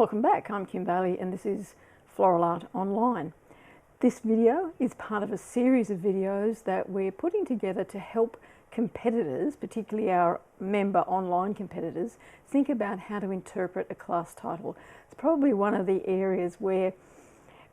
Welcome back, I'm Kim Baillie and this is Floral Art Online. This video is part of a series of videos that we're putting together to help competitors, particularly our member online competitors, think about how to interpret a class title. It's probably one of the areas where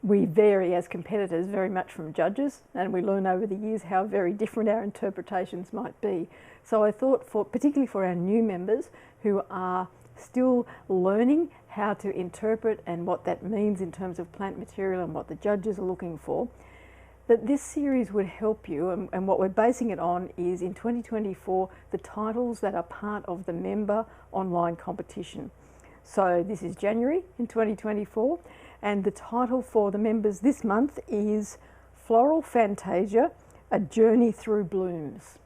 we vary as competitors very much from judges, and we learn over the years how very different our interpretations might be. So I thought, particularly for our new members who are still learning how to interpret and what that means in terms of plant material and what the judges are looking for, that this series would help you, and what we're basing it on is in 2024 the titles that are part of the member online competition. So this is January in 2024, and the title for the members this month is Floral Fantasia, A Journey Through Blooms.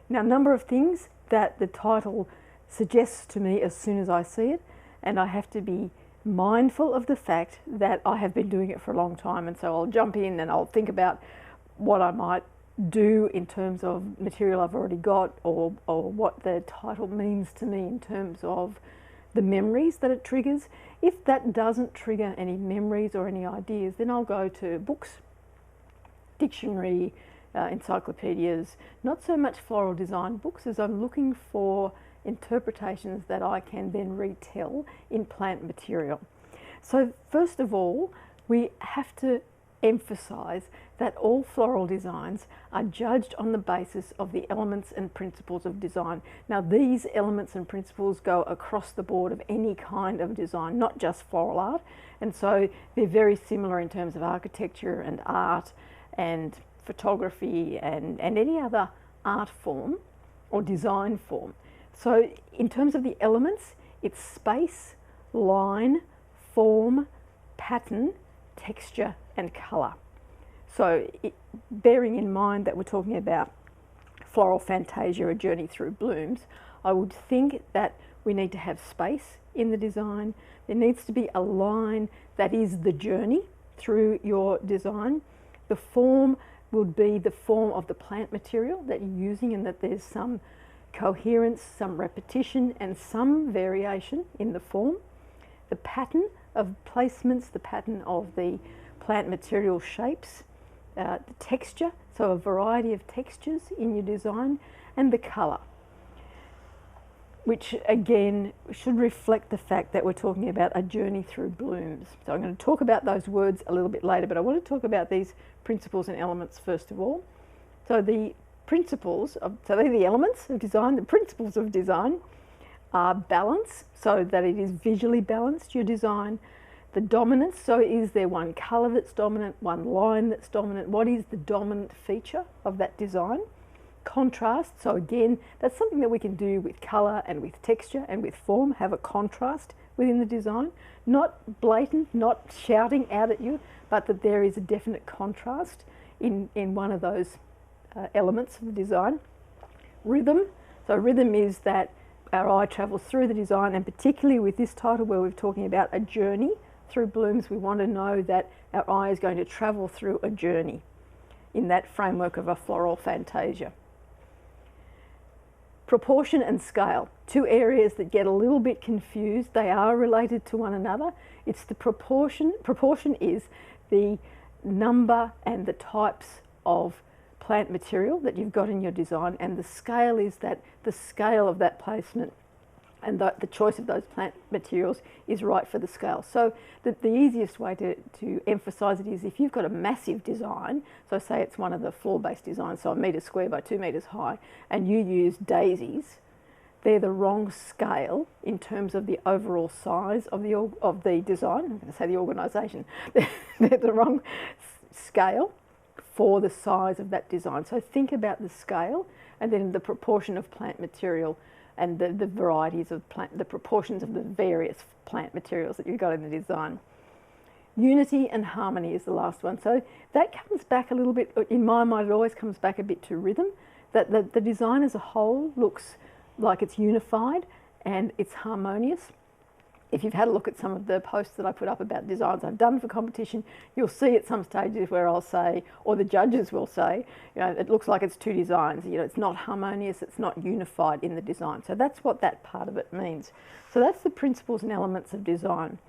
Now, a number of things that the title suggests to me as soon as I see it, and I have to be mindful of the fact that I have been doing it for a long time, and so I'll jump in and I'll think about what I might do in terms of material I've already got, or what the title means to me in terms of the memories that it triggers. If that doesn't trigger any memories or any ideas, then I'll go to books, dictionary, encyclopedias, not so much floral design books, as I'm looking for interpretations that I can then retell in plant material. So first of all, we have to emphasize that all floral designs are judged on the basis of the elements and principles of design. Now, these elements and principles go across the board of any kind of design, not just floral art, and so they're very similar in terms of architecture and art and photography and any other art form or design form. So in terms of the elements, it's space, line, form, pattern, texture and colour. So bearing in mind that we're talking about Floral Fantasia, A Journey Through Blooms, I would think that we need to have space in the design. There needs to be a line that is the journey through your design. The form would be the form of the plant material that you're using, and that there's some coherence, some repetition and some variation in the form. The pattern of placements, the pattern of the plant material shapes, the texture, so a variety of textures in your design, and the colour, which again should reflect the fact that we're talking about a journey through blooms. So I'm going to talk about those words a little bit later, but I want to talk about these principles and elements first of all. So the principles of, so they're the elements of design. The principles of design are balance, so that it is visually balanced, your design. The dominance, so is there one colour that's dominant, one line that's dominant? What is the dominant feature of that design? Contrast, so again, that's something that we can do with colour and with texture and with form, have a contrast within the design. Not blatant, not shouting out at you, but that there is a definite contrast in one of those elements of the design. Rhythm, so rhythm is that our eye travels through the design, and particularly with this title where we're talking about a journey through blooms, we want to know that our eye is going to travel through a journey in that framework of a floral fantasia. Proportion and scale, two areas that get a little bit confused. They are related to one another. It's the proportion. Proportion is the number and the types of plant material that you've got in your design, and the scale is that the scale of that placement and the choice of those plant materials is right for the scale. So the easiest way to emphasize it is if you've got a massive design, so say it's one of the floor-based designs, so 1 metre square by 2 metres high, and you use daisies, they're the wrong scale in terms of the overall size of the design. I'm going to say the organisation. They're the wrong scale for the size of that design. So think about the scale, and then the proportion of plant material and the varieties of plant, the proportions of the various plant materials that you've got in the design. Unity and harmony is the last one. So that comes back a little bit, in my mind it always comes back a bit to rhythm, that the design as a whole looks like it's unified and it's harmonious. If you've had a look at some of the posts that I put up about designs I've done for competition, you'll see at some stages where I'll say, or the judges will say, you know, it looks like it's two designs, you know, it's not harmonious, it's not unified in the design. So that's what that part of it means. So that's the principles and elements of design.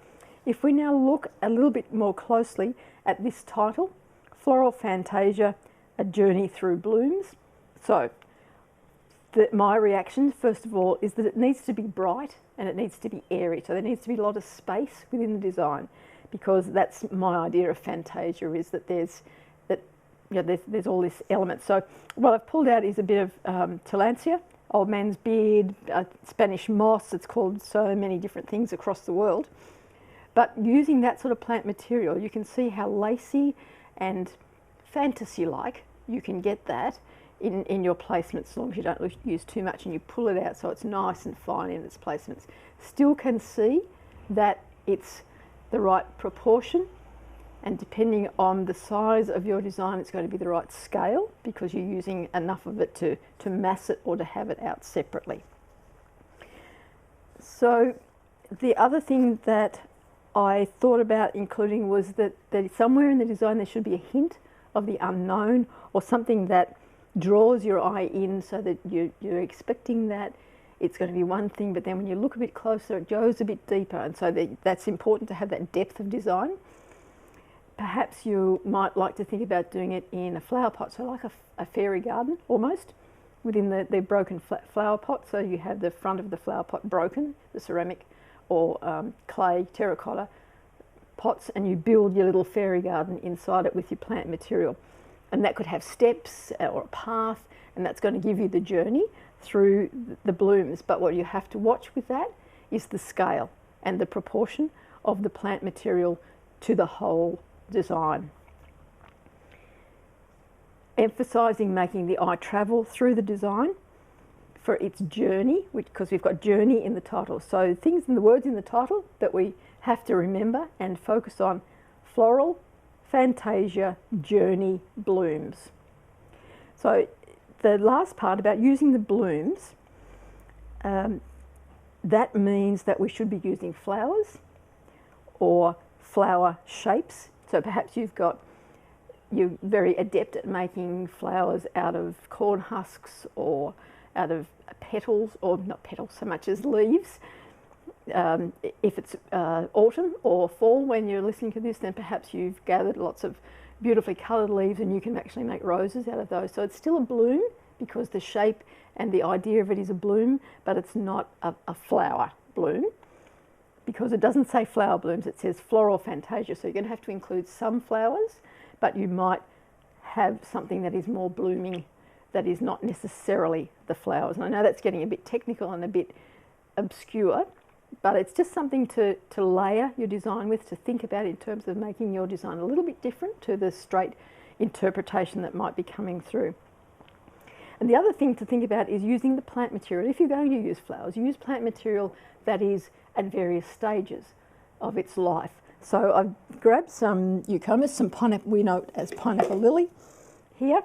If we now look a little bit more closely at this title, Floral Fantasia, A Journey Through Blooms. So my reaction, first of all, is that it needs to be bright and it needs to be airy. So there needs to be a lot of space within the design, because that's my idea of Fantasia, is that there's all this element. So what I've pulled out is a bit of Tillandsia, old man's beard, Spanish moss. It's called so many different things across the world. But using that sort of plant material, you can see how lacy and fantasy-like you can get that in your placements, as long as you don't use too much and you pull it out so it's nice and fine in its placements. Still can see that it's the right proportion, and depending on the size of your design, it's going to be the right scale, because you're using enough of it to mass it or to have it out separately. So the other thing that I thought about including was that somewhere in the design there should be a hint of the unknown, or something that draws your eye in, so that you're expecting that it's going to be one thing, but then when you look a bit closer it goes a bit deeper, and so that's important to have that depth of design. Perhaps you might like to think about doing it in a flower pot, so like a fairy garden almost, within the broken flower pot. So you have the front of the flower pot broken, the ceramic or clay, terracotta pots, and you build your little fairy garden inside it with your plant material. And that could have steps or a path, and that's going to give you the journey through the blooms. But what you have to watch with that is the scale and the proportion of the plant material to the whole design. Emphasising making the eye travel through the design for its journey, because we've got journey in the title. So things in the words in the title that we have to remember and focus on: Floral Fantasia, Journey, Blooms. So the last part about using the blooms, that means that we should be using flowers or flower shapes. So perhaps you're very adept at making flowers out of corn husks or out of petals, or not petals so much as leaves. If it's autumn or fall when you're listening to this, then perhaps you've gathered lots of beautifully coloured leaves and you can actually make roses out of those. So it's still a bloom, because the shape and the idea of it is a bloom, but it's not a flower bloom, because it doesn't say flower blooms, it says Floral Fantasia. So you're going to have to include some flowers, but you might have something that is more blooming that is not necessarily the flowers. And I know that's getting a bit technical and a bit obscure, but it's just something to layer your design with, to think about in terms of making your design a little bit different to the straight interpretation that might be coming through. And the other thing to think about is using the plant material. If you're going to use flowers, use plant material that is at various stages of its life. So I've grabbed some eucomas, some pineapple, we know it as pineapple lily here.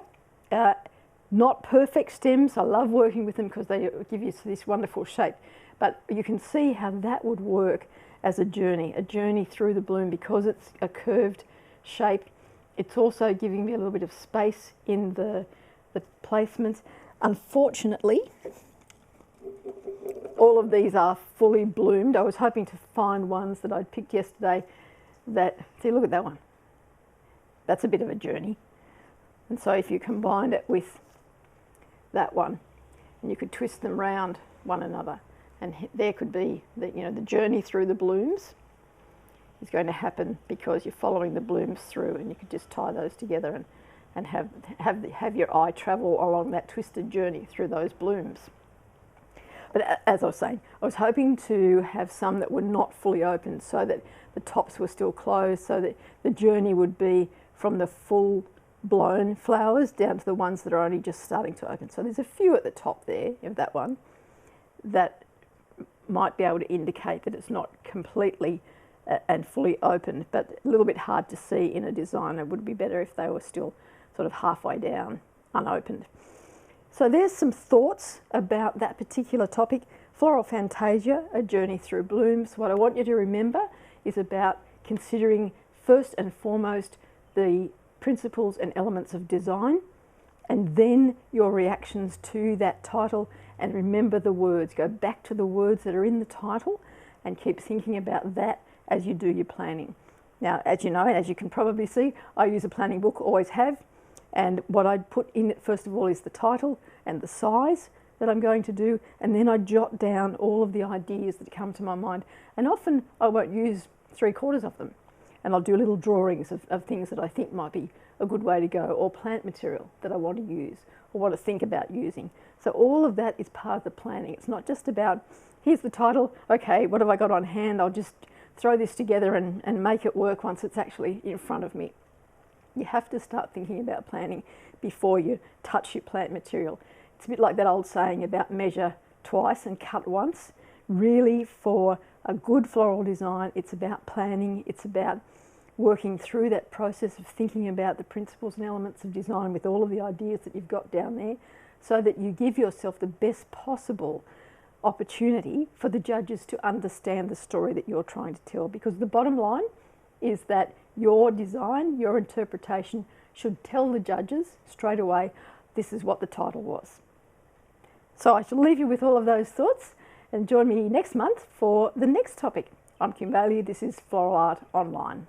Not perfect stems. I love working with them because they give you this wonderful shape. But you can see how that would work as a journey through the bloom, because it's a curved shape. It's also giving me a little bit of space in the placements. Unfortunately, all of these are fully bloomed. I was hoping to find ones that I'd picked yesterday that, see, look at that one. That's a bit of a journey. And so if you combined it with that one, and you could twist them round one another, and there could be the journey through the blooms is going to happen because you're following the blooms through, and you could just tie those together and have your eye travel along that twisted journey through those blooms. But as I was saying, I was hoping to have some that were not fully open, so that the tops were still closed, so that the journey would be from the full blown flowers down to the ones that are only just starting to open. So there's a few at the top there of that one that might be able to indicate that it's not completely and fully open, but a little bit hard to see in a design. It would be better if they were still sort of halfway down, unopened. So there's some thoughts about that particular topic. Floral Fantasia, A Journey Through Blooms. What I want you to remember is about considering first and foremost the principles and elements of design, and then your reactions to that title, and remember the words. Go back to the words that are in the title and keep thinking about that as you do your planning. Now, as you know, and as you can probably see, I use a planning book, always have, and what I put in it first of all is the title and the size that I'm going to do, and then I jot down all of the ideas that come to my mind, and often I won't use 3/4 of them, and I'll do little drawings of things that I think might be a good way to go, or plant material that I want to use or want to think about using. So all of that is part of the planning. It's not just about, here's the title, okay, what have I got on hand? I'll just throw this together and make it work once it's actually in front of me. You have to start thinking about planning before you touch your plant material. It's a bit like that old saying about measure twice and cut once. Really, for a good floral design, it's about planning, it's about working through that process of thinking about the principles and elements of design with all of the ideas that you've got down there, so that you give yourself the best possible opportunity for the judges to understand the story that you're trying to tell. Because the bottom line is that your design, your interpretation should tell the judges straight away, this is what the title was. So I shall leave you with all of those thoughts, and join me next month for the next topic. I'm Kim Baillie, this is Floral Art Online.